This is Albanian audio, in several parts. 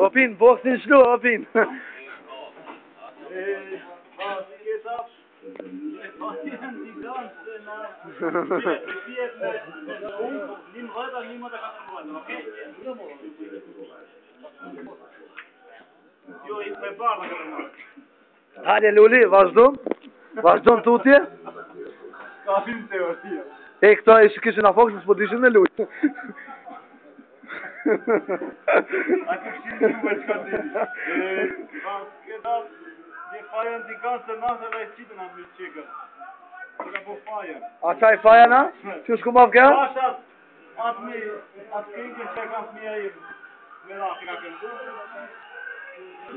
Opin, boksin shlu, opin. Hajde Luli, vazhdojmë. Vazhdojmë tutje. Kafim teoria. E këto e kishin a fokus, s'po dishin me lujt. A këshin një me qka dini. Basketat, një fajën t'i kanë se nasë dhe i qitën atë një qikët. Që ka po fajën. A qaj fajana? Që shku ma vka? Pashat, atë këngën që ka fëmija i me da që ka këndu.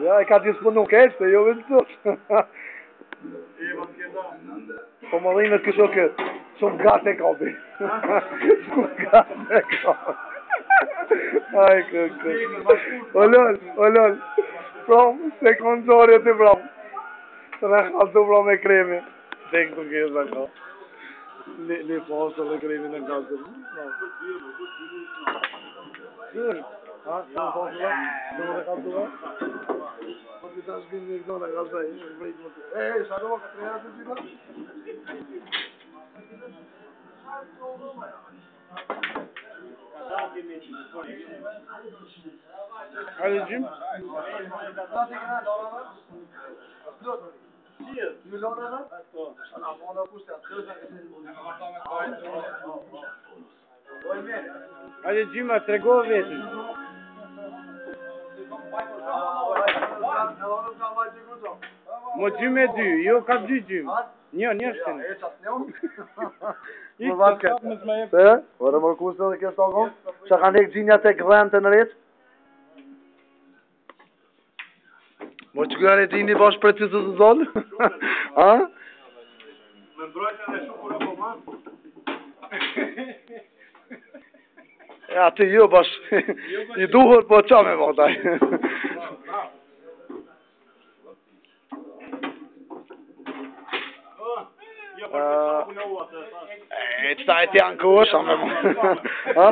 Ja, i ka t'ju s'punu keshte, jo vëtë të. Po më dhimet kësho këtë. Shumë gate kabi. Shumë gate kabi. Aj, kë. O lol. Prom, se konzorje të prom. Të në khaltu prom e kremi. Tek të kjesë dhe ka. Li posë dhe kremi në khaltu. Sër? Ha? Në posë dhe? Në më dhe khaltu dhe? Po të të shkin një këto në khaltu dhe. Shado më këtë rejë të gjitha? Hajde gjim? Hajde gjim, a trego vetën. Mo gjim e dy, jo ka dy gjim. Një shtin. Më vatë këtë. Ore më kusë dhe kështë togon? Qa ka nek gjinja të këdhen të në rritë? Mo që kërën e gjini bash për të të zonë? Ha? Me mbrojtën dhe shukur apo ma? E aty jo bash. I duhur po qa me votaj. E qëta e t'janë kosha me më. Ha?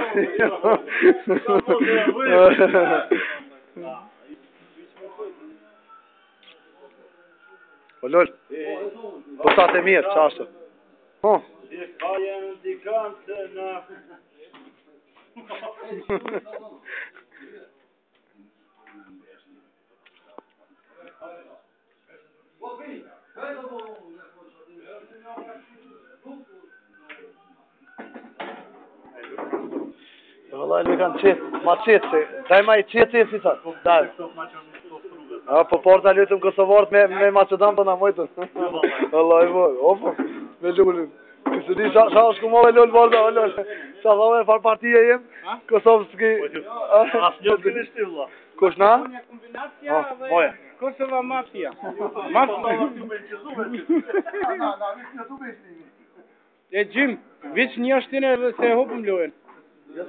O lol, po ta të mirë, qashtë. Po. Vëllaj, me kanë qetë, ma qetë se, daj ma i qetë e si sa, daj. Po porta lutëm Kosovarët me Macedon për në mojtën. Vëllaj, opo, me lullin. Kësë di, sa është ku move lullë borda, o lullë. Sa dhove e farë partije jem, Kosovski. Asë një kënë shti, vëlla. Kush na? Moja. Kosova mafia. Mafia. E gjim, veç një shtine se hopëm lojën. Ja.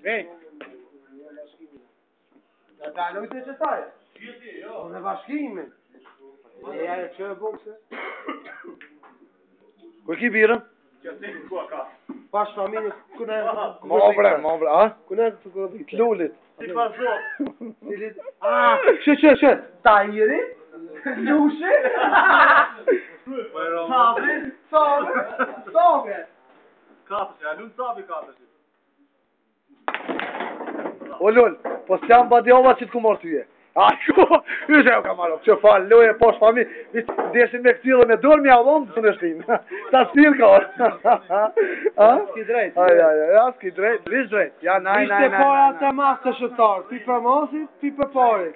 Vej. Ja, daloj të qëtaj. Në bashkimin. E që e bukse. Kër ki birën? Pash familje, këne... Ma bre, a? Këne të kodit? Lullit. Si pasot? Shë, tajiri? Lushi? Sabi? Kapës, ja, lunë sabi kapës. O lull, po s'jam badjova që t'ku morë tyje. A, që e u ka marrë, që falë, loje, posh fami, deshin me këtile me dorë, mi avon të në shtinë. Ta s'til ka orë. Ski drejt. Ja, ski drejt, lish drejt. Ja, naj. Ishte para të masë të shëtarë, pi për mosit, pi për pari.